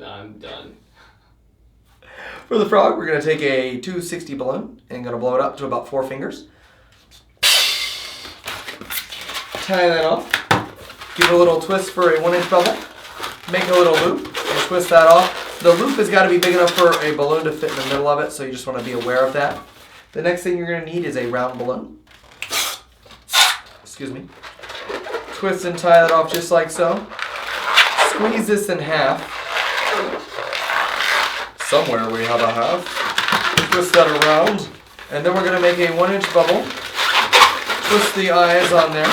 I'm done. For the frog, we're going to take a 260 balloon and going to blow it up to about 4 fingers. Tie that off. Give it a little twist for a 1-inch bubble. Make a little loop and twist that off. The loop has got to be big enough for a balloon to fit in the middle of it, so you just want to be aware of that. The next thing you're going to need is a round balloon. Excuse me. Twist and tie that off just like so. Squeeze this in half. Somewhere we have a half. Twist that around. And then we're going to make a 1-inch bubble. Twist the eyes on there.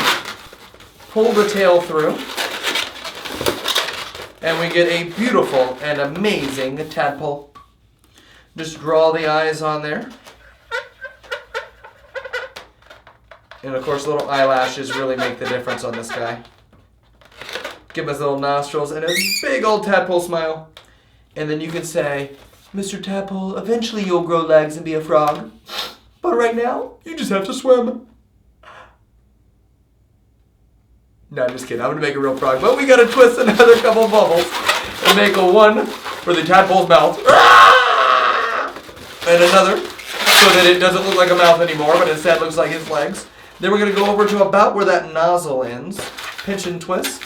Pull the tail through. And we get a beautiful and amazing tadpole. Just draw the eyes on there. And of course, little eyelashes really make the difference on this guy. Give him his little nostrils and his big old tadpole smile. And then you can say, Mr. Tadpole, eventually you'll grow legs and be a frog. But right now, you just have to swim. No, just kidding. I'm going to make a real frog. But we got to twist another couple bubbles and make a one for the tadpole's mouth. And another so that it doesn't look like a mouth anymore, but instead looks like his legs. Then we're going to go over to about where that nozzle ends. Pinch and twist.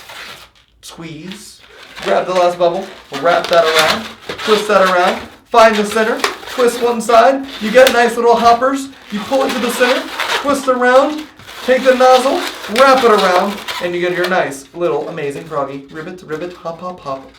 Squeeze. Grab the last bubble. We'll wrap that around. Twist that around. Find the center. Twist one side. You get nice little hoppers. You pull it to the center. Twist around. Take the nozzle. Wrap it around. And you get your nice little amazing froggy. Ribbit, ribbit, hop, hop, hop.